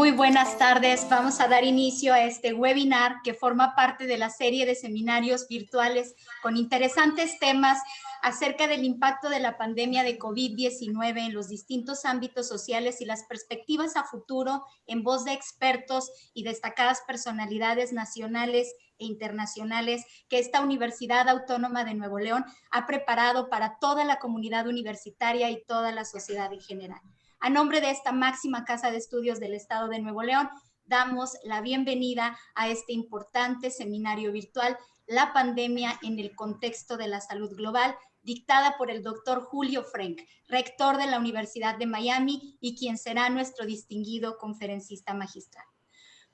Muy buenas tardes. Vamos a dar inicio a este webinar que forma parte de la serie de seminarios virtuales con interesantes temas acerca del impacto de la pandemia de COVID-19 en los distintos ámbitos sociales y las perspectivas a futuro en voz de expertos y destacadas personalidades nacionales e internacionales que esta Universidad Autónoma de Nuevo León ha preparado para toda la comunidad universitaria y toda la sociedad en general. A nombre de esta máxima casa de estudios del Estado de Nuevo León, damos la bienvenida a este importante seminario virtual, La pandemia en el contexto de la salud global, dictada por el doctor Julio Frenk, rector de la Universidad de Miami y quien será nuestro distinguido conferencista magistral.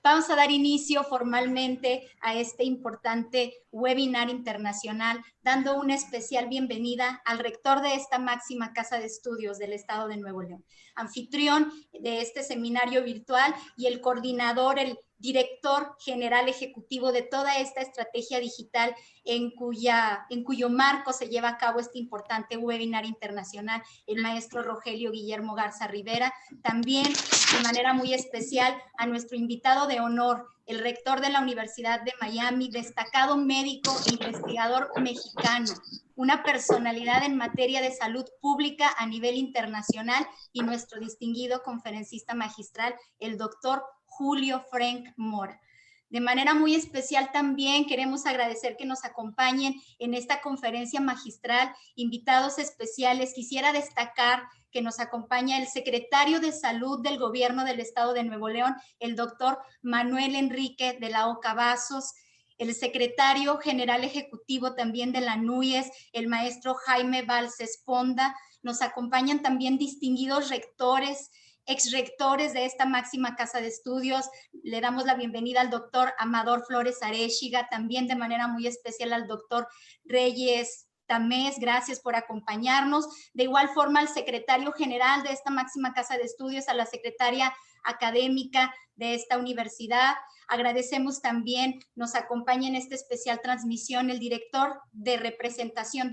Vamos a dar inicio formalmente a este importante webinar internacional, dando una especial bienvenida al rector de esta máxima casa de estudios del Estado de Nuevo León, anfitrión de este seminario virtual y el coordinador, el director general ejecutivo de toda esta estrategia digital en cuyo marco se lleva a cabo este importante webinar internacional, el maestro Rogelio Guillermo Garza Rivera. También de manera muy especial a nuestro invitado de honor, el rector de la Universidad de Miami, destacado médico e investigador mexicano, una personalidad en materia de salud pública a nivel internacional, y nuestro distinguido conferencista magistral, el doctor Julio Frenk Mora. De manera muy especial también queremos agradecer que nos acompañen en esta conferencia magistral invitados especiales. Quisiera destacar que nos acompaña el secretario de Salud del Gobierno del Estado de Nuevo León, el doctor Manuel Enrique de la Oca Vasos, el secretario general ejecutivo también de la NUYES, el maestro Jaime Valls Esponda. Nos acompañan también distinguidos rectores, exrectores de esta máxima casa de estudios. Le damos la bienvenida al doctor Amador Flores Arechiga, también de manera muy especial al doctor Reyes Tamés, gracias por acompañarnos. De igual forma al secretario general de esta máxima casa de estudios, a la secretaria académica de esta universidad. Agradecemos también, nos acompaña en esta especial transmisión el director de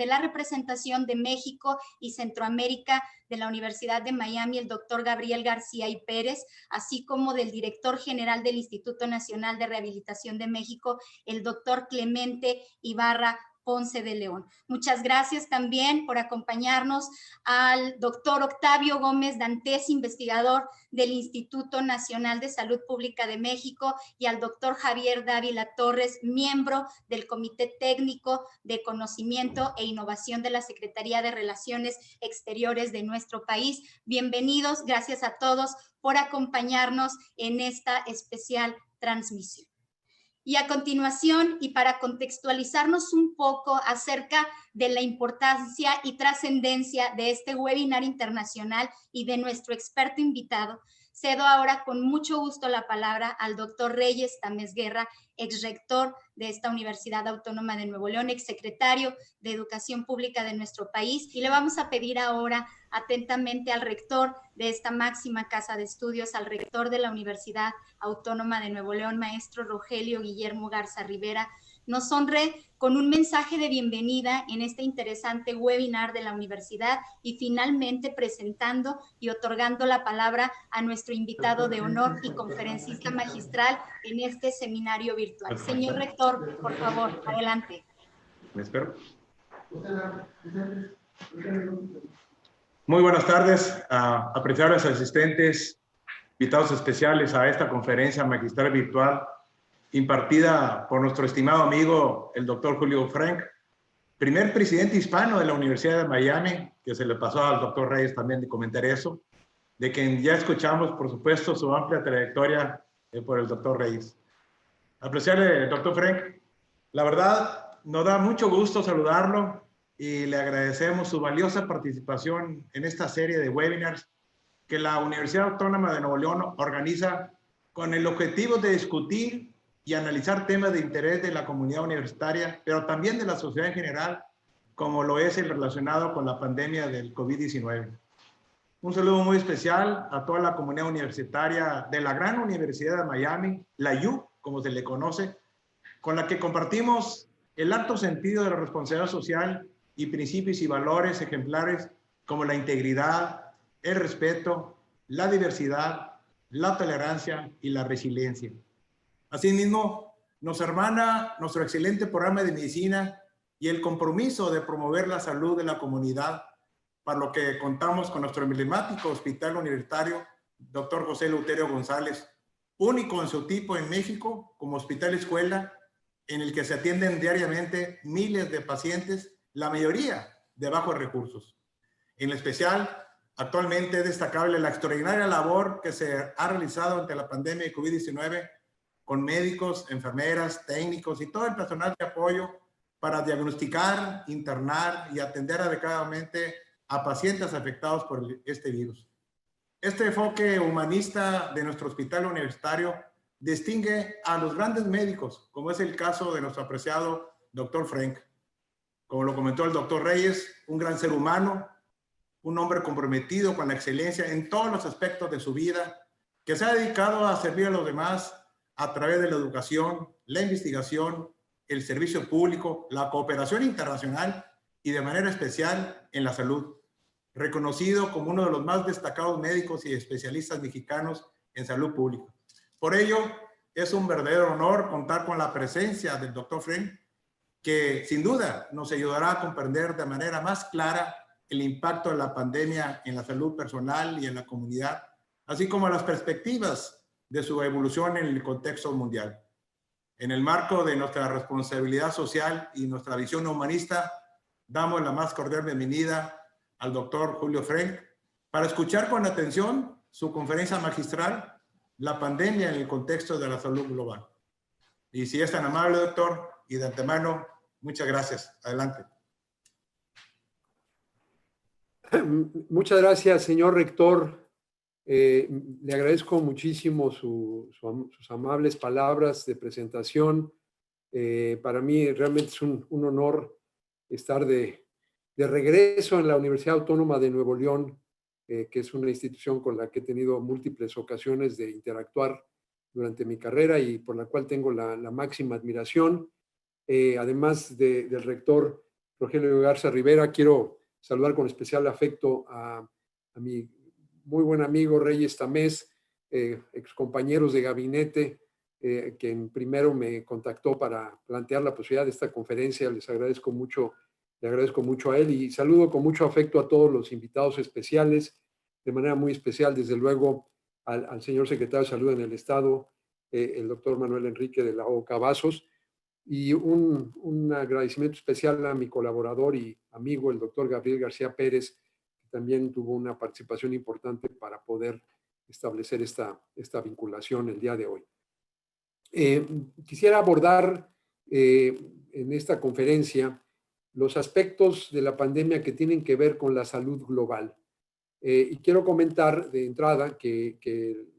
la representación de México y Centroamérica de la Universidad de Miami, el doctor Gabriel García y Pérez, así como del director general del Instituto Nacional de Rehabilitación de México, el doctor Clemente Ibarra Ponce de León. Muchas gracias también por acompañarnos al doctor Octavio Gómez Dantes, investigador del Instituto Nacional de Salud Pública de México, y al doctor Javier Dávila Torres, miembro del Comité Técnico de Conocimiento e Innovación de la Secretaría de Relaciones Exteriores de nuestro país. Bienvenidos, gracias a todos por acompañarnos en esta especial transmisión. Y a continuación, y para contextualizarnos un poco acerca de la importancia y trascendencia de este webinar internacional y de nuestro experto invitado, cedo ahora con mucho gusto la palabra al doctor Reyes Tamés Guerra, exrector de esta Universidad Autónoma de Nuevo León, exsecretario de Educación Pública de nuestro país, y le vamos a pedir ahora atentamente al rector de esta máxima casa de estudios, al rector de la Universidad Autónoma de Nuevo León, maestro Rogelio Guillermo Garza Rivera, nos honre con un mensaje de bienvenida en este interesante webinar de la universidad, y finalmente presentando y otorgando la palabra a nuestro invitado de honor y conferencista magistral en este seminario virtual. Señor rector, por favor, adelante. Me espero. Muy buenas tardes a apreciables asistentes, invitados especiales a esta conferencia magistral virtual impartida por nuestro estimado amigo, el doctor Julio Frenk, primer presidente hispano de la Universidad de Miami, que se le pasó al doctor Reyes también de comentar eso, de quien ya escuchamos, por supuesto, su amplia trayectoria por el doctor Reyes. Apreciable doctor Frenk, la verdad nos da mucho gusto saludarlo y le agradecemos su valiosa participación en esta serie de webinars que la Universidad Autónoma de Nuevo León organiza con el objetivo de discutir y analizar temas de interés de la comunidad universitaria, pero también de la sociedad en general, como lo es el relacionado con la pandemia del COVID-19. Un saludo muy especial a toda la comunidad universitaria de la gran Universidad de Miami, la U, como se le conoce, con la que compartimos el alto sentido de la responsabilidad social y principios y valores ejemplares como la integridad, el respeto, la diversidad, la tolerancia y la resiliencia. Asimismo, nos hermana nuestro excelente programa de medicina y el compromiso de promover la salud de la comunidad, para lo que contamos con nuestro emblemático hospital universitario, Dr. José Eleuterio González, único en su tipo en México como hospital escuela, en el que se atienden diariamente miles de pacientes, la mayoría de bajos recursos. En especial, actualmente es destacable la extraordinaria labor que se ha realizado ante la pandemia de COVID-19 con médicos, enfermeras, técnicos y todo el personal de apoyo para diagnosticar, internar y atender adecuadamente a pacientes afectados por este virus. Este enfoque humanista de nuestro hospital universitario distingue a los grandes médicos, como es el caso de nuestro apreciado doctor Frank. Como lo comentó el doctor Reyes, un gran ser humano, un hombre comprometido con la excelencia en todos los aspectos de su vida, que se ha dedicado a servir a los demás a través de la educación, la investigación, el servicio público, la cooperación internacional y de manera especial en la salud. Reconocido como uno de los más destacados médicos y especialistas mexicanos en salud pública. Por ello, es un verdadero honor contar con la presencia del doctor Frank, que sin duda nos ayudará a comprender de manera más clara el impacto de la pandemia en la salud personal y en la comunidad, así como las perspectivas de su evolución en el contexto mundial. En el marco de nuestra responsabilidad social y nuestra visión humanista, damos la más cordial bienvenida al doctor Julio Frank para escuchar con atención su conferencia magistral, La pandemia en el contexto de la salud global. Y si es tan amable, doctor, y de antemano, muchas gracias. Adelante. Muchas gracias, señor rector. Le agradezco muchísimo sus amables palabras de presentación. Para mí realmente es un honor estar de regreso en la Universidad Autónoma de Nuevo León, que es una institución con la que he tenido múltiples ocasiones de interactuar durante mi carrera y por la cual tengo la máxima admiración. Además del rector Rogelio Garza Rivera, quiero saludar con especial afecto a mi muy buen amigo Reyes Tamés, excompañeros de gabinete, quien primero me contactó para plantear la posibilidad de esta conferencia. Le agradezco mucho a él y saludo con mucho afecto a todos los invitados especiales, de manera muy especial, desde luego, al señor secretario de Salud en el Estado, el doctor Manuel Enrique de la O. Cavazos, y un agradecimiento especial a mi colaborador y amigo, el doctor Gabriel García Pérez, que también tuvo una participación importante para poder establecer esta vinculación el día de hoy. Quisiera abordar en esta conferencia los aspectos de la pandemia que tienen que ver con la salud global. Y quiero comentar de entrada que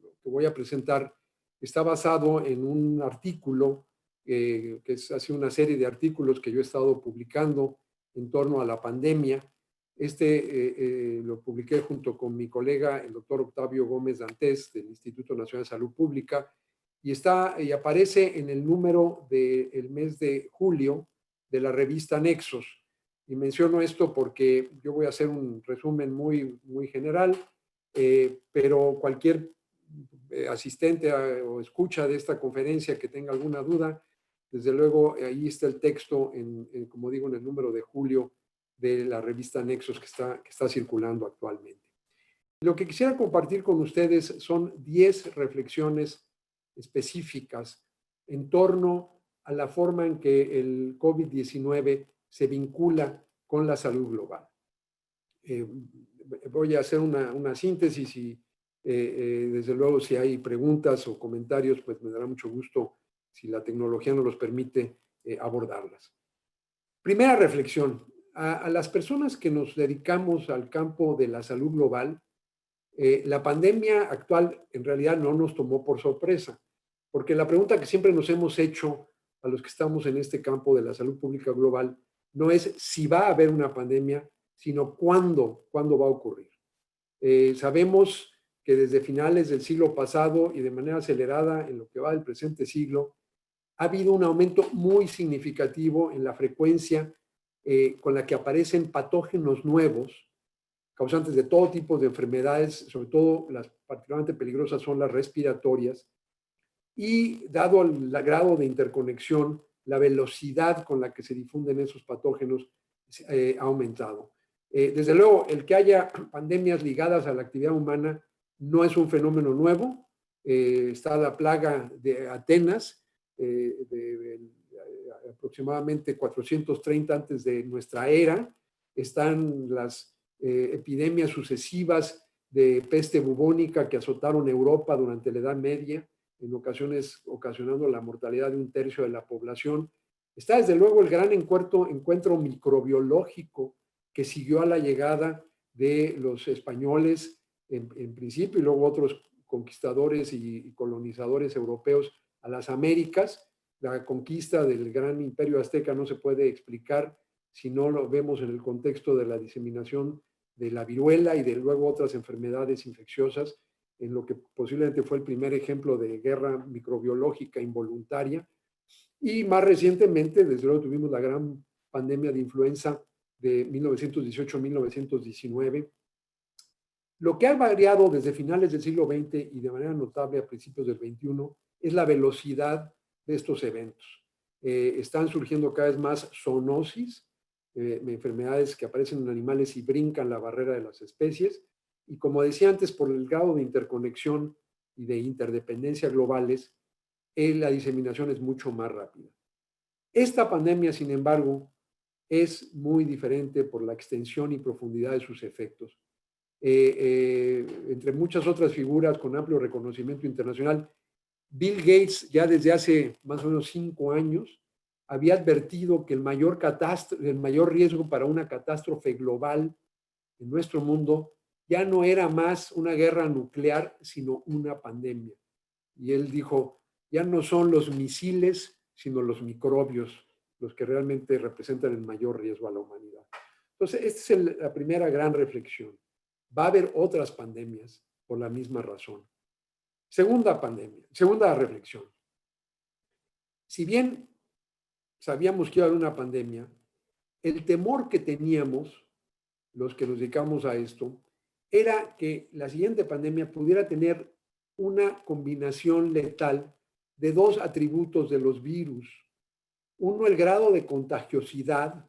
lo que voy a presentar está basado en un artículo que es así una serie de artículos que yo he estado publicando en torno a la pandemia. Lo publiqué junto con mi colega, el doctor Octavio Gómez Dantes, del Instituto Nacional de Salud Pública, y aparece en el número del mes de julio de la revista Nexos. Y menciono esto porque yo voy a hacer un resumen muy general, pero cualquier asistente o escucha de esta conferencia que tenga alguna duda, desde luego ahí está el texto, como digo, en el número de julio de la revista Nexos que está circulando actualmente. Lo que quisiera compartir con ustedes son 10 reflexiones específicas en torno a la forma en que el COVID-19 se vincula con la salud global. Voy a hacer una síntesis y desde luego si hay preguntas o comentarios, pues me dará mucho gusto, si la tecnología nos los permite, abordarlas. Primera reflexión. A las personas que nos dedicamos al campo de la salud global, la pandemia actual en realidad no nos tomó por sorpresa, porque la pregunta que siempre nos hemos hecho a los que estamos en este campo de la salud pública global no es si va a haber una pandemia, sino cuándo va a ocurrir. Sabemos que desde finales del siglo pasado y de manera acelerada en lo que va del presente siglo, ha habido un aumento muy significativo en la frecuencia con la que aparecen patógenos nuevos, causantes de todo tipo de enfermedades, sobre todo las particularmente peligrosas son las respiratorias, y dado el grado de interconexión, la velocidad con la que se difunden esos patógenos ha aumentado. Desde luego, el que haya pandemias ligadas a la actividad humana no es un fenómeno nuevo. Está la plaga de Atenas, de aproximadamente 430 antes de nuestra era. Están las epidemias sucesivas de peste bubónica que azotaron Europa durante la Edad Media, en ocasiones ocasionando la mortalidad de 1/3 de la población. Está desde luego el gran encuentro microbiológico que siguió a la llegada de los españoles en principio y luego otros conquistadores y colonizadores europeos a las Américas. La conquista del gran imperio azteca no se puede explicar si no lo vemos en el contexto de la diseminación de la viruela y de luego otras enfermedades infecciosas, en lo que posiblemente fue el primer ejemplo de guerra microbiológica involuntaria. Y más recientemente, desde luego, tuvimos la gran pandemia de influenza de 1918-1919. Lo que ha variado desde finales del siglo XX y de manera notable a principios del XXI es la velocidad de estos eventos. Están surgiendo cada vez más zoonosis, enfermedades que aparecen en animales y brincan la barrera de las especies. Y como decía antes, por el grado de interconexión y de interdependencia globales, la diseminación es mucho más rápida. Esta pandemia, sin embargo, es muy diferente por la extensión y profundidad de sus efectos. Entre muchas otras figuras con amplio reconocimiento internacional, Bill Gates ya desde hace más o menos 5 años había advertido que el mayor riesgo para una catástrofe global en nuestro mundo ya no era más una guerra nuclear, sino una pandemia. Y él dijo, ya no son los misiles, sino los microbios los que realmente representan el mayor riesgo a la humanidad. Entonces, esta es la primera gran reflexión. Va a haber otras pandemias por la misma razón. Segunda reflexión. Si bien sabíamos que iba a haber una pandemia, el temor que teníamos, los que nos dedicamos a esto, era que la siguiente pandemia pudiera tener una combinación letal de 2 atributos de los virus. Uno, el grado de contagiosidad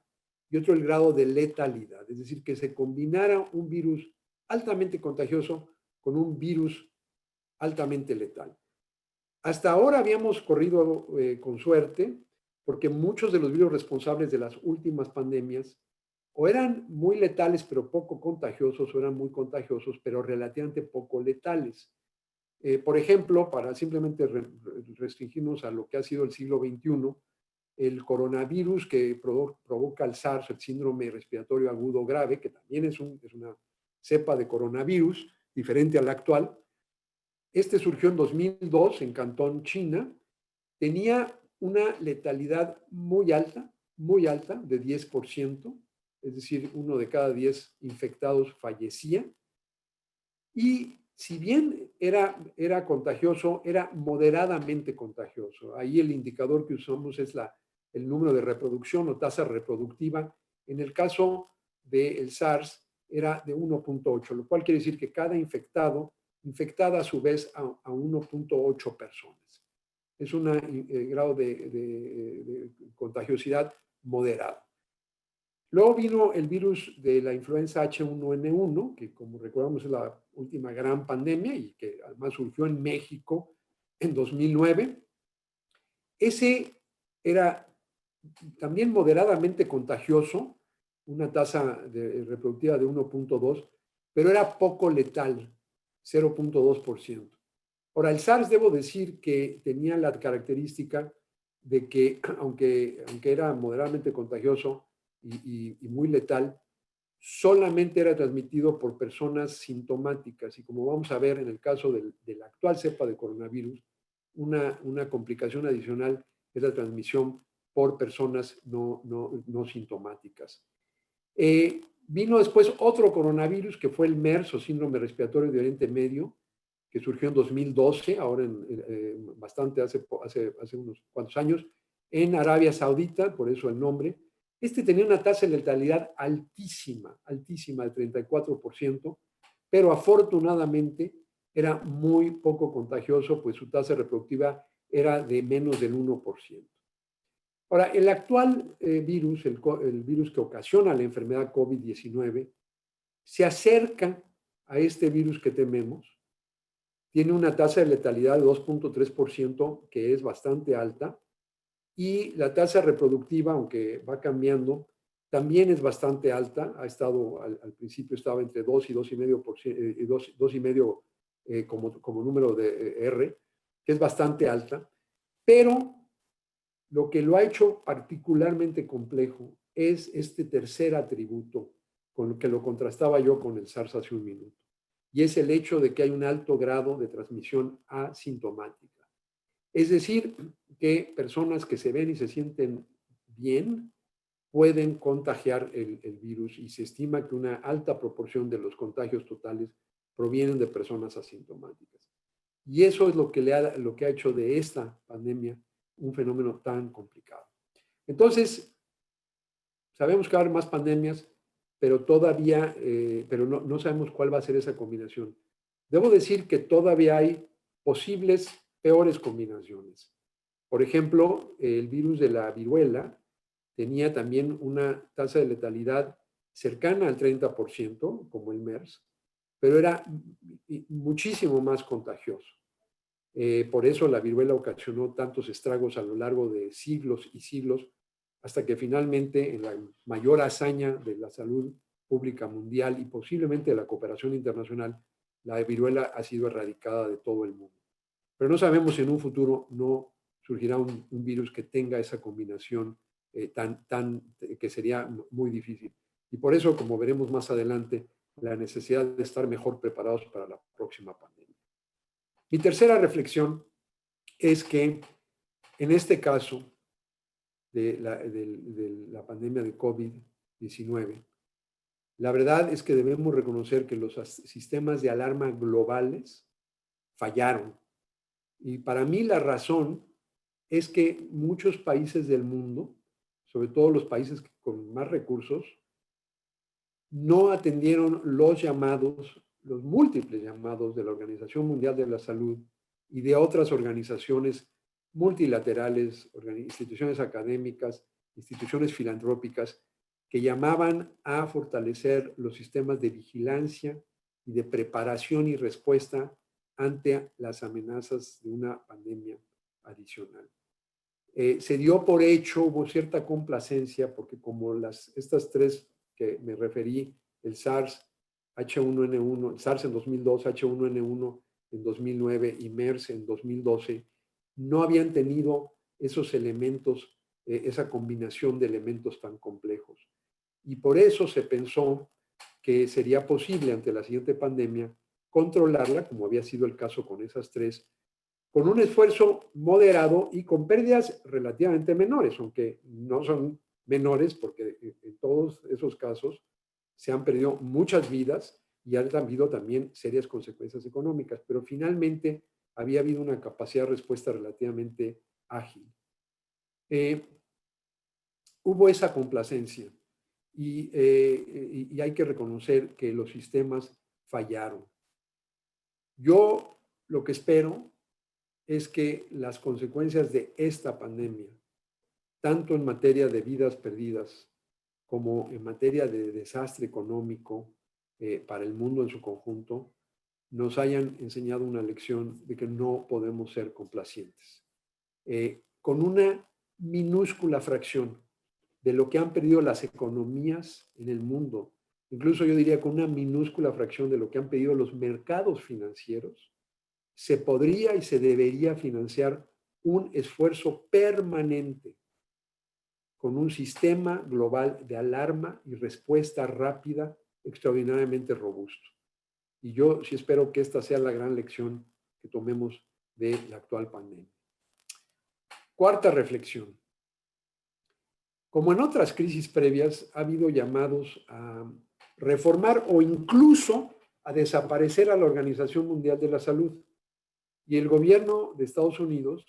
y otro, el grado de letalidad. Es decir, que se combinara un virus altamente contagioso con un virus altamente letal. Hasta ahora habíamos corrido con suerte porque muchos de los virus responsables de las últimas pandemias o eran muy letales pero poco contagiosos, o eran muy contagiosos pero relativamente poco letales. Por ejemplo, para simplemente restringirnos a lo que ha sido el siglo XXI, el coronavirus que provoca el SARS, el síndrome respiratorio agudo grave, que también es una cepa de coronavirus diferente al actual. Este surgió en 2002 en Cantón, China. Tenía una letalidad muy alta, de 10%, es decir, 1 de cada 10 infectados fallecía. Y si bien era contagioso, era moderadamente contagioso. Ahí el indicador que usamos es el número de reproducción o tasa reproductiva. En el caso del SARS era de 1.8, lo cual quiere decir que cada infectada a su vez a 1.8 personas. Es un grado de contagiosidad moderado. Luego vino el virus de la influenza H1N1, que como recordamos es la última gran pandemia y que además surgió en México en 2009. Ese era también moderadamente contagioso, una tasa reproductiva de 1.2, pero era poco letal, 0.2%. Ahora, el SARS, debo decir que tenía la característica de que, aunque era moderadamente contagioso y muy letal, solamente era transmitido por personas sintomáticas. Y como vamos a ver en el caso de la actual cepa de coronavirus, una complicación adicional es la transmisión por personas no sintomáticas. Vino después otro coronavirus que fue el MERS o síndrome respiratorio de Oriente Medio, que surgió en 2012, ahora hace unos cuantos años, en Arabia Saudita, por eso el nombre. Este tenía una tasa de letalidad altísima, de 34%, pero afortunadamente era muy poco contagioso, pues su tasa reproductiva era de menos del 1%. Ahora, el actual virus, el virus que ocasiona la enfermedad COVID-19, se acerca a este virus que tememos. Tiene una tasa de letalidad de 2.3%, que es bastante alta, y la tasa reproductiva, aunque va cambiando, también es bastante alta. Ha estado, al principio estaba entre 2 y 2,5%, 2,5 como número de R, que es bastante alta, pero lo que lo ha hecho particularmente complejo es este tercer atributo con lo que lo contrastaba yo con el SARS hace un minuto, y es el hecho de que hay un alto grado de transmisión asintomática. Es decir, que personas que se ven y se sienten bien pueden contagiar el virus, y se estima que una alta proporción de los contagios totales provienen de personas asintomáticas. Y eso es lo que ha hecho de esta pandemia un fenómeno tan complicado. Entonces, sabemos que va a haber más pandemias, pero todavía, no sabemos cuál va a ser esa combinación. Debo decir que todavía hay posibles peores combinaciones. Por ejemplo, el virus de la viruela tenía también una tasa de letalidad cercana al 30%, como el MERS, pero era muchísimo más contagioso. Por eso la viruela ocasionó tantos estragos a lo largo de siglos y siglos, hasta que finalmente, en la mayor hazaña de la salud pública mundial y posiblemente de la cooperación internacional, la viruela ha sido erradicada de todo el mundo. Pero no sabemos si en un futuro no surgirá un virus que tenga esa combinación que sería muy difícil. Y por eso, como veremos más adelante, la necesidad de estar mejor preparados para la próxima pandemia. Mi tercera reflexión es que en este caso de la pandemia de COVID-19, la verdad es que debemos reconocer que los sistemas de alarma globales fallaron. Y para mí la razón es que muchos países del mundo, sobre todo los países con más recursos, no atendieron los múltiples llamados de la Organización Mundial de la Salud y de otras organizaciones multilaterales, instituciones académicas, instituciones filantrópicas, que llamaban a fortalecer los sistemas de vigilancia y de preparación y respuesta ante las amenazas de una pandemia adicional. Se dio por hecho, hubo cierta complacencia, porque como estas tres que me referí, el SARS, H1N1, el SARS en 2002, H1N1 en 2009 y MERS en 2012, no habían tenido esos elementos, esa combinación de elementos tan complejos. Y por eso se pensó que sería posible ante la siguiente pandemia controlarla, como había sido el caso con esas tres, con un esfuerzo moderado y con pérdidas relativamente menores, aunque no son menores porque en todos esos casos se han perdido muchas vidas y han habido también serias consecuencias económicas, pero finalmente había habido una capacidad de respuesta relativamente ágil. Hubo esa complacencia y hay que reconocer que los sistemas fallaron. Yo lo que espero es que las consecuencias de esta pandemia, tanto en materia de vidas perdidas como en materia de desastre económico para el mundo en su conjunto, nos hayan enseñado una lección de que no podemos ser complacientes. Con una minúscula fracción de lo que han perdido las economías en el mundo, incluso yo diría con una minúscula fracción de lo que han perdido los mercados financieros, se podría y se debería financiar un esfuerzo permanente con un sistema global de alarma y respuesta rápida extraordinariamente robusto. Y yo sí espero que esta sea la gran lección que tomemos de la actual pandemia. Cuarta reflexión. Como en otras crisis previas, ha habido llamados a reformar o incluso a desaparecer a la Organización Mundial de la Salud. Y el gobierno de Estados Unidos,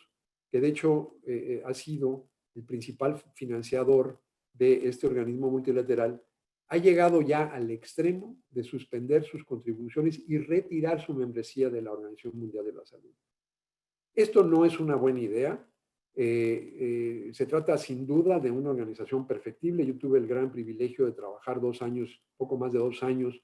que de hecho ha sido el principal financiador de este organismo multilateral, ha llegado ya al extremo de suspender sus contribuciones y retirar su membresía de la Organización Mundial de la Salud. Esto no es una buena idea. Se trata sin duda de una organización perfectible. Yo tuve el gran privilegio de trabajar 2 años, poco más de 2 años,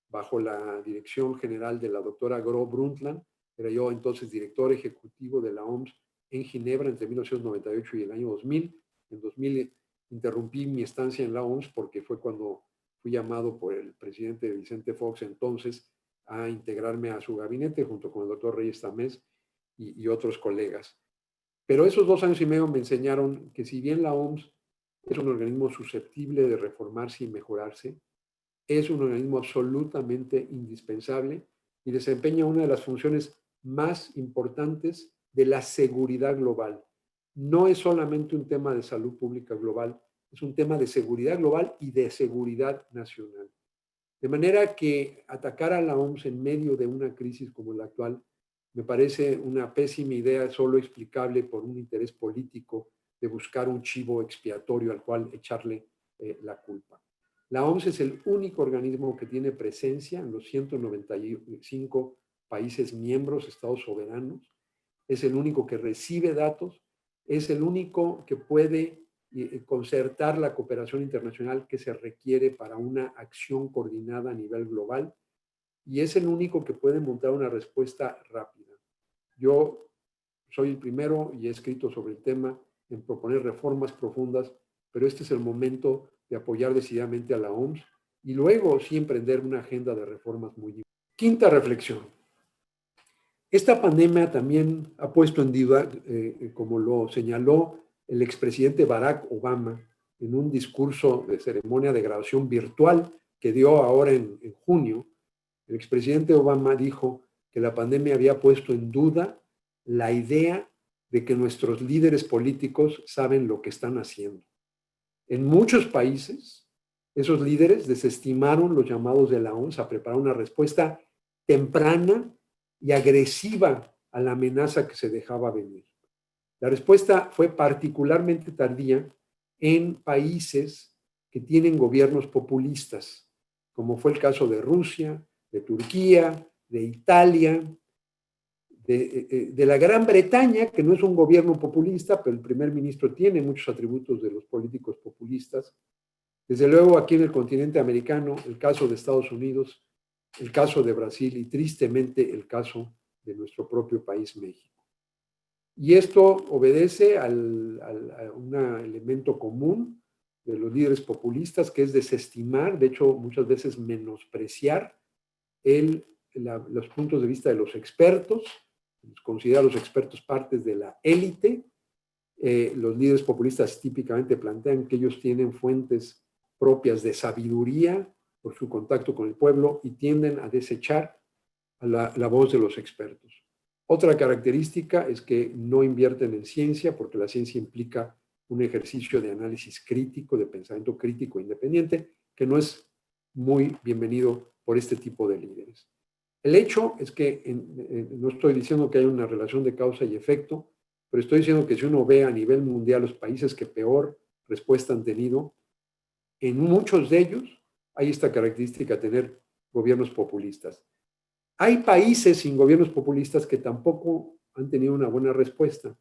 bajo la dirección general de la doctora Gro Brundtland. Era yo entonces director ejecutivo de la OMS en Ginebra entre 1998 y el año 2000. En 2000 interrumpí mi estancia en la OMS porque fue cuando fui llamado por el presidente Vicente Fox entonces a integrarme a su gabinete junto con el doctor Reyes Tamés y otros colegas. Pero esos 2 años y medio me enseñaron que si bien la OMS es un organismo susceptible de reformarse y mejorarse, es un organismo absolutamente indispensable y desempeña una de las funciones más importantes de la seguridad global. No es solamente un tema de salud pública global, es un tema de seguridad global y de seguridad nacional. De manera que atacar a la OMS en medio de una crisis como la actual me parece una pésima idea, solo explicable por un interés político de buscar un chivo expiatorio al cual echarle la culpa. La OMS es el único organismo que tiene presencia en los 195 países miembros, estados soberanos. Es el único que recibe datos, es el único que puede concertar la cooperación internacional que se requiere para una acción coordinada a nivel global y es el único que puede montar una respuesta rápida. Yo soy el primero y he escrito sobre el tema en proponer reformas profundas, pero este es el momento de apoyar decididamente a la OMS y luego sí emprender una agenda de reformas muy importantes. Quinta reflexión. Esta pandemia también ha puesto en duda, como lo señaló el expresidente Barack Obama en un discurso de ceremonia de graduación virtual que dio ahora en junio. El expresidente Obama dijo que la pandemia había puesto en duda la idea de que nuestros líderes políticos saben lo que están haciendo. En muchos países, esos líderes desestimaron los llamados de la OMS a preparar una respuesta temprana y agresiva a la amenaza que se dejaba venir. La respuesta fue particularmente tardía en países que tienen gobiernos populistas, como fue el caso de Rusia, de Turquía, de Italia, de la Gran Bretaña, que no es un gobierno populista, pero el primer ministro tiene muchos atributos de los políticos populistas. Desde luego aquí en el continente americano, el caso de Estados Unidos, el caso de Brasil y tristemente el caso de nuestro propio país, México. Y esto obedece a un elemento común de los líderes populistas, que es desestimar, de hecho muchas veces menospreciar los puntos de vista de los expertos, considera a los expertos partes de la élite. Los líderes populistas típicamente plantean que ellos tienen fuentes propias de sabiduría por su contacto con el pueblo y tienden a desechar a la voz de los expertos. Otra característica es que no invierten en ciencia porque la ciencia implica un ejercicio de análisis crítico, de pensamiento crítico independiente, que no es muy bienvenido por este tipo de líderes. El hecho es que no estoy diciendo que haya una relación de causa y efecto, pero estoy diciendo que si uno ve a nivel mundial los países que peor respuesta han tenido, en muchos de ellos hay esta característica de tener gobiernos populistas. Hay países sin gobiernos populistas que tampoco han tenido una buena respuesta,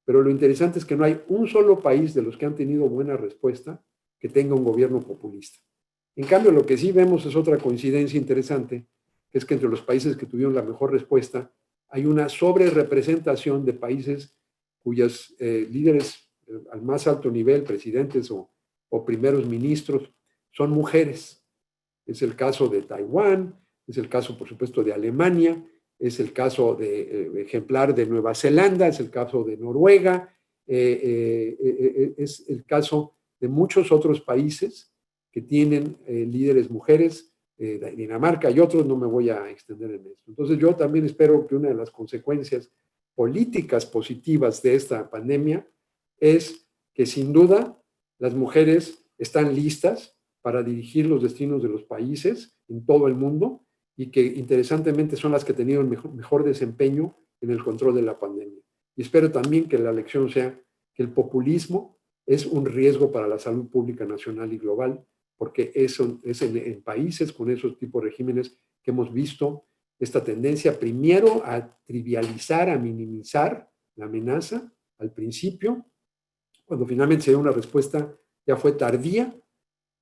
pero lo interesante es que no hay un solo país de los que han tenido buena respuesta que tenga un gobierno populista. En cambio, lo que sí vemos es otra coincidencia interesante, que es que entre los países que tuvieron la mejor respuesta hay una sobrerepresentación de países cuyos líderes al más alto nivel, presidentes o primeros ministros, son mujeres. Es el caso de Taiwán, es el caso, por supuesto, de Alemania, es el caso ejemplar de Nueva Zelanda, es el caso de Noruega, es el caso de muchos otros países que tienen líderes mujeres, Dinamarca y otros, no me voy a extender en esto. Entonces yo también espero que una de las consecuencias políticas positivas de esta pandemia es que sin duda las mujeres están listas para dirigir los destinos de los países en todo el mundo y que interesantemente son las que han tenido el mejor desempeño en el control de la pandemia. Y espero también que la lección sea que el populismo es un riesgo para la salud pública nacional y global porque eso es en países con esos tipos de regímenes que hemos visto esta tendencia primero a trivializar, a minimizar la amenaza al principio, cuando finalmente se dio una respuesta ya fue tardía,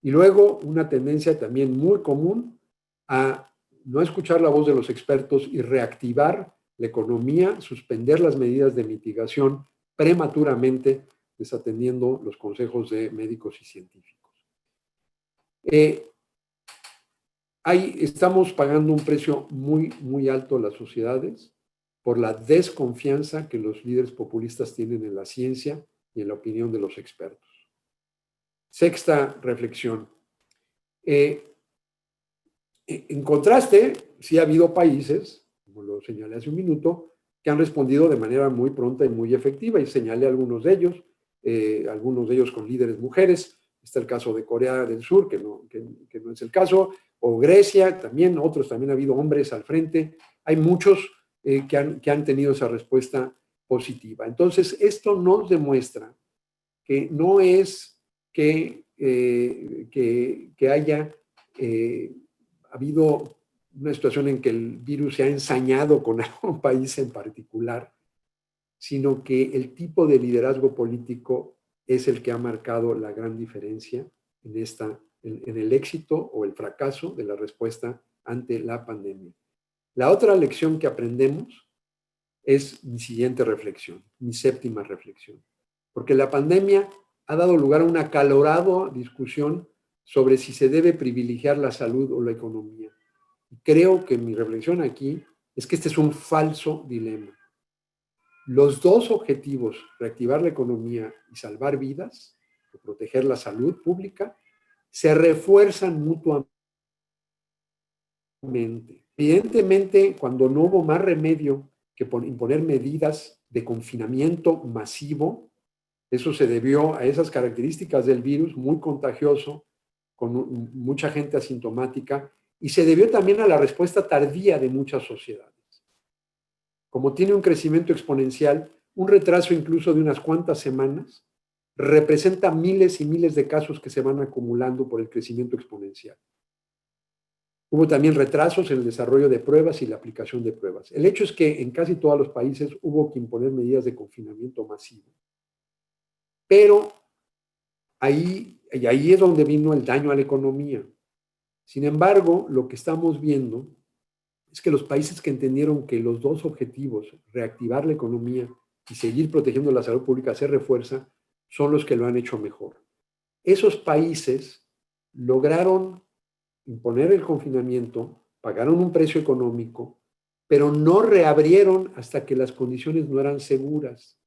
y luego una tendencia también muy común a no escuchar la voz de los expertos y reactivar la economía, suspender las medidas de mitigación prematuramente, desatendiendo los consejos de médicos y científicos. Estamos pagando un precio muy, muy alto las sociedades por la desconfianza que los líderes populistas tienen en la ciencia y en la opinión de los expertos. Sexta reflexión. En contraste, sí ha habido países, como lo señalé hace un minuto, que han respondido de manera muy pronta y muy efectiva, y señalé algunos de ellos con líderes mujeres. Está el caso de Corea del Sur, que no es el caso, o Grecia, también, otros también ha habido hombres al frente. Hay muchos que han tenido esa respuesta positiva. Entonces, esto nos demuestra que no es que haya habido una situación en que el virus se ha ensañado con algún país en particular, sino que el tipo de liderazgo político es el que ha marcado la gran diferencia en el éxito o el fracaso de la respuesta ante la pandemia. La otra lección que aprendemos es mi siguiente reflexión, mi séptima reflexión, porque la pandemia ha dado lugar a una acalorada discusión sobre si se debe privilegiar la salud o la economía. Y creo que mi reflexión aquí es que este es un falso dilema. Los dos objetivos, reactivar la economía y salvar vidas, o proteger la salud pública, se refuerzan mutuamente. Evidentemente, cuando no hubo más remedio que imponer medidas de confinamiento masivo, eso se debió a esas características del virus, muy contagioso, con mucha gente asintomática, y se debió también a la respuesta tardía de muchas sociedades. Como tiene un crecimiento exponencial, un retraso incluso de unas cuantas semanas representa miles y miles de casos que se van acumulando por el crecimiento exponencial. Hubo también retrasos en el desarrollo de pruebas y la aplicación de pruebas. El hecho es que en casi todos los países hubo que imponer medidas de confinamiento masivo. Pero ahí es donde vino el daño a la economía. Sin embargo, lo que estamos viendo es que los países que entendieron que los dos objetivos, reactivar la economía y seguir protegiendo la salud pública, se refuerza, son los que lo han hecho mejor. Esos países lograron imponer el confinamiento, pagaron un precio económico, pero no reabrieron hasta que las condiciones no eran seguras.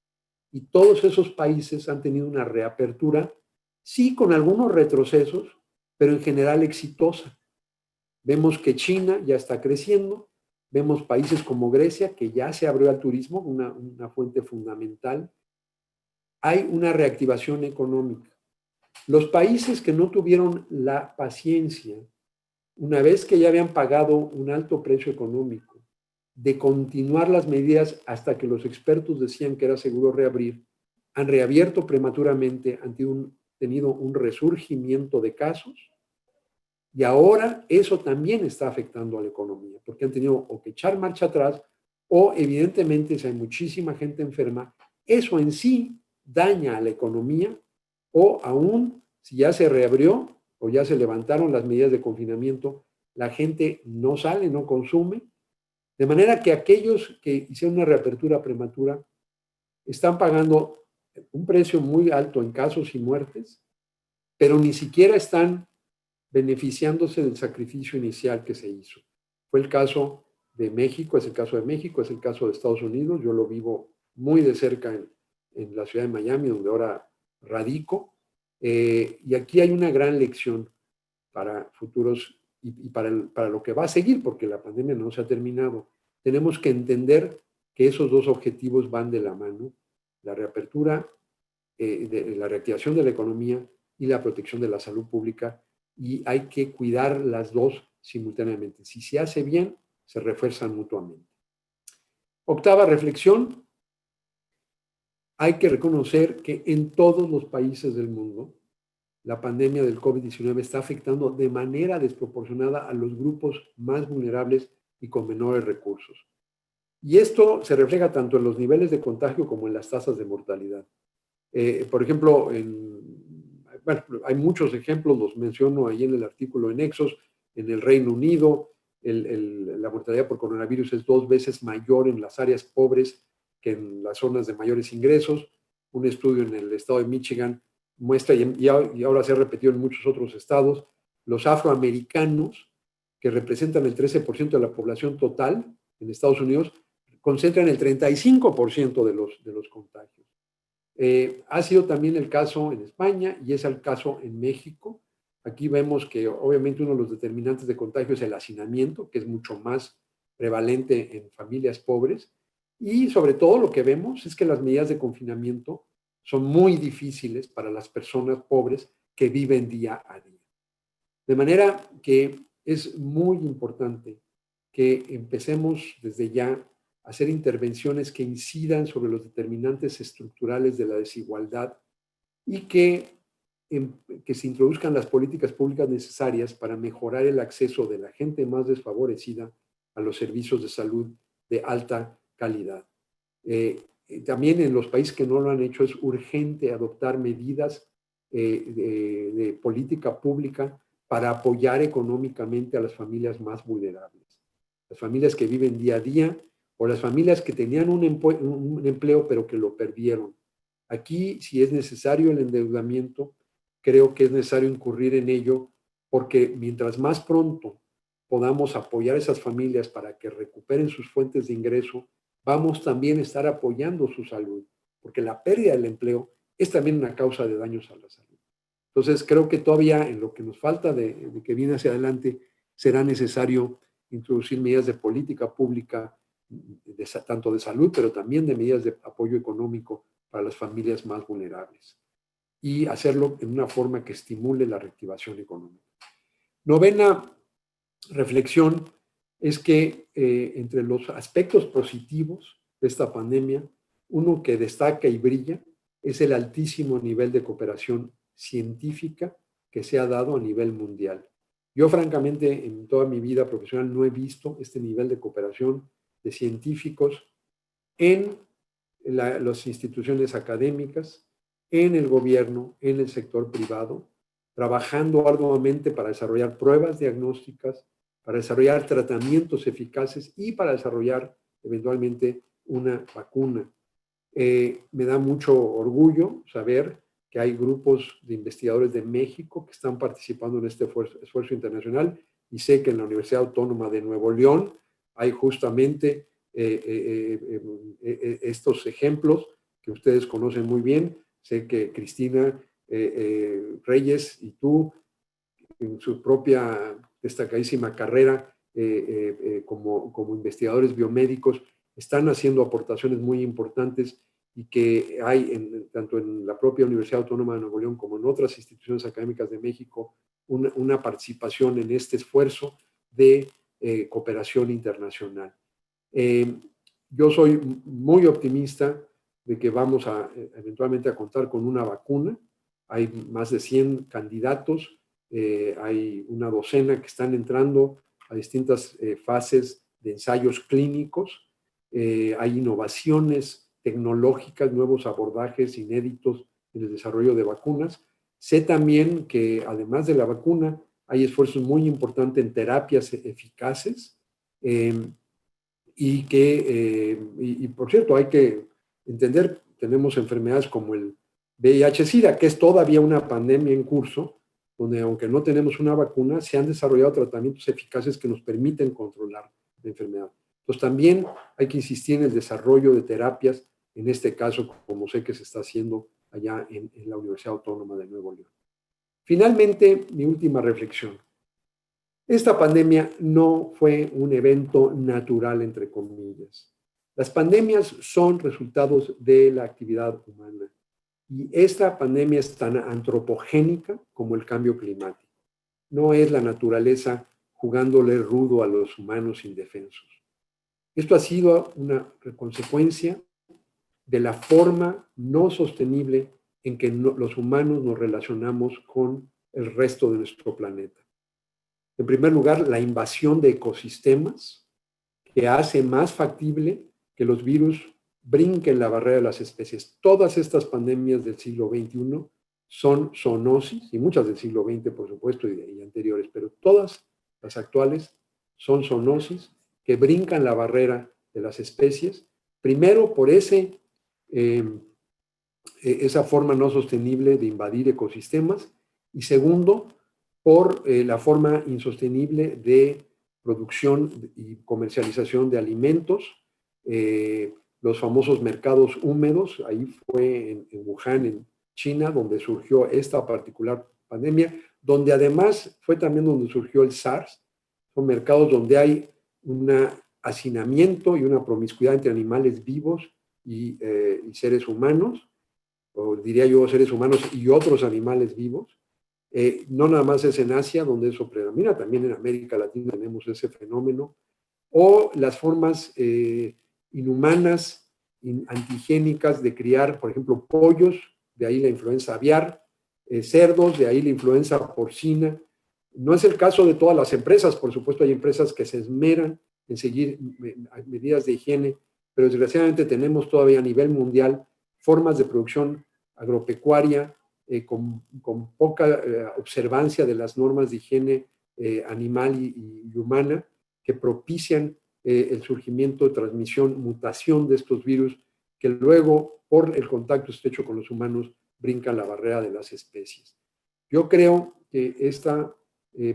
Y todos esos países han tenido una reapertura, sí con algunos retrocesos, pero en general exitosa. Vemos que China ya está creciendo, vemos países como Grecia, que ya se abrió al turismo, una fuente fundamental. Hay una reactivación económica. Los países que no tuvieron la paciencia, una vez que ya habían pagado un alto precio económico, de continuar las medidas hasta que los expertos decían que era seguro reabrir, han reabierto prematuramente, han tenido un resurgimiento de casos, y ahora eso también está afectando a la economía, porque han tenido o que echar marcha atrás, o evidentemente si hay muchísima gente enferma, eso en sí daña a la economía, o aún si ya se reabrió o ya se levantaron las medidas de confinamiento, la gente no sale, no consume, de manera que aquellos que hicieron una reapertura prematura están pagando un precio muy alto en casos y muertes, pero ni siquiera están beneficiándose del sacrificio inicial que se hizo. Fue el caso de México, es el caso de México, es el caso de Estados Unidos, yo lo vivo muy de cerca en la ciudad de Miami, donde ahora radico, y aquí hay una gran lección para futuros y para lo que va a seguir, porque la pandemia no se ha terminado. Tenemos que entender que esos dos objetivos van de la mano, la reapertura, la reactivación de la economía y la protección de la salud pública, y hay que cuidar las dos simultáneamente. Si se hace bien, se refuerzan mutuamente. Octava reflexión, hay que reconocer que en todos los países del mundo la pandemia del COVID-19 está afectando de manera desproporcionada a los grupos más vulnerables y con menores recursos. Y esto se refleja tanto en los niveles de contagio como en las tasas de mortalidad. Por ejemplo, bueno, hay muchos ejemplos, los menciono ahí en el artículo en Nexos. En el Reino Unido, la mortalidad por coronavirus es 2 veces mayor en las áreas pobres que en las zonas de mayores ingresos. Un estudio en el estado de Michigan muestra, y ahora se ha repetido en muchos otros estados, los afroamericanos, que representan el 13% de la población total en Estados Unidos, concentran el 35% de los contagios. Ha sido también el caso en España y es el caso en México. Aquí vemos que obviamente uno de los determinantes de contagio es el hacinamiento, que es mucho más prevalente en familias pobres. Y sobre todo lo que vemos es que las medidas de confinamiento son muy difíciles para las personas pobres que viven día a día. De manera que es muy importante que empecemos desde ya a hacer intervenciones que incidan sobre los determinantes estructurales de la desigualdad y que se introduzcan las políticas públicas necesarias para mejorar el acceso de la gente más desfavorecida a los servicios de salud de alta calidad. También en los países que no lo han hecho es urgente adoptar medidas de política pública para apoyar económicamente a las familias más vulnerables, las familias que viven día a día o las familias que tenían un empleo pero que lo perdieron. Aquí, si es necesario el endeudamiento, creo que es necesario incurrir en ello porque mientras más pronto podamos apoyar a esas familias para que recuperen sus fuentes de ingreso, vamos también a estar apoyando su salud, porque la pérdida del empleo es también una causa de daños a la salud. Entonces, creo que todavía en lo que nos falta de que viene hacia adelante, será necesario introducir medidas de política pública, tanto de salud, pero también de medidas de apoyo económico para las familias más vulnerables y hacerlo en una forma que estimule la reactivación económica. Novena reflexión es que entre los aspectos positivos de esta pandemia, uno que destaca y brilla es el altísimo nivel de cooperación científica que se ha dado a nivel mundial. Yo, francamente, en toda mi vida profesional no he visto este nivel de cooperación de científicos en las instituciones académicas, en el gobierno, en el sector privado, trabajando arduamente para desarrollar pruebas diagnósticas, para desarrollar tratamientos eficaces y para desarrollar eventualmente una vacuna. Me da mucho orgullo saber que hay grupos de investigadores de México que están participando en este esfuerzo internacional y sé que en la Universidad Autónoma de Nuevo León hay justamente estos ejemplos que ustedes conocen muy bien. Sé que Cristina Reyes y tú, en su propia destacadísima carrera como investigadores biomédicos, están haciendo aportaciones muy importantes y que hay tanto en la propia Universidad Autónoma de Nuevo León como en otras instituciones académicas de México una participación en este esfuerzo de cooperación internacional. Yo soy muy optimista de que vamos eventualmente a contar con una vacuna. Hay más de 100 candidatos, hay una docena que están entrando a distintas fases de ensayos clínicos, hay innovaciones tecnológicas, nuevos abordajes inéditos en el desarrollo de vacunas. Sé también que además de la vacuna hay esfuerzos muy importantes en terapias eficaces y por cierto hay que entender, tenemos enfermedades como el VIH-Sida, que es todavía una pandemia en curso, donde aunque no tenemos una vacuna, se han desarrollado tratamientos eficaces que nos permiten controlar la enfermedad. Entonces también hay que insistir en el desarrollo de terapias, en este caso, como sé que se está haciendo allá en la Universidad Autónoma de Nuevo León. Finalmente, mi última reflexión. Esta pandemia no fue un evento natural, entre comillas. Las pandemias son resultados de la actividad humana. Y esta pandemia es tan antropogénica como el cambio climático. No es la naturaleza jugándole rudo a los humanos indefensos. Esto ha sido una consecuencia de la forma no sostenible en que los humanos nos relacionamos con el resto de nuestro planeta. En primer lugar, la invasión de ecosistemas, que hace más factible que los virus brinquen la barrera de las especies. Todas estas pandemias del siglo XXI son zoonosis, y muchas del siglo XX, por supuesto, y anteriores, pero todas las actuales son zoonosis que brincan la barrera de las especies, primero por esa forma no sostenible de invadir ecosistemas, y segundo, por la forma insostenible de producción y comercialización de alimentos, los famosos mercados húmedos. Ahí fue en Wuhan, en China, donde surgió esta particular pandemia, donde además fue también donde surgió el SARS. Son mercados donde hay un hacinamiento y una promiscuidad entre animales vivos y seres humanos, o diría yo seres humanos y otros animales vivos. No nada más es en Asia donde eso predomina, también en América Latina tenemos ese fenómeno, o las formas inhumanas, antihigiénicas de criar, por ejemplo, pollos, de ahí la influenza aviar, cerdos, de ahí la influenza porcina. No es el caso de todas las empresas, por supuesto hay empresas que se esmeran en seguir medidas de higiene, pero desgraciadamente tenemos todavía a nivel mundial formas de producción agropecuaria con poca observancia de las normas de higiene animal y humana, que propician el surgimiento, transmisión, mutación de estos virus que luego, por el contacto estrecho con los humanos, brincan la barrera de las especies. Yo creo que esta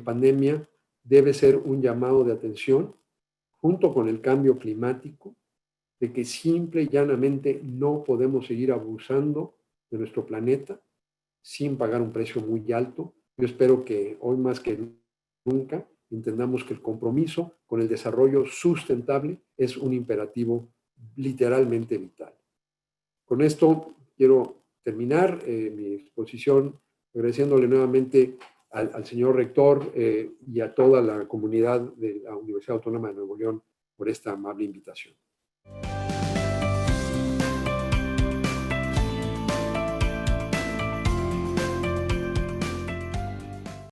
pandemia debe ser un llamado de atención junto con el cambio climático, de que simple y llanamente no podemos seguir abusando de nuestro planeta sin pagar un precio muy alto. Yo espero que hoy más que nunca entendamos que el compromiso con el desarrollo sustentable es un imperativo literalmente vital. Con esto quiero terminar mi exposición agradeciéndole nuevamente al señor rector y a toda la comunidad de la Universidad Autónoma de Nuevo León por esta amable invitación.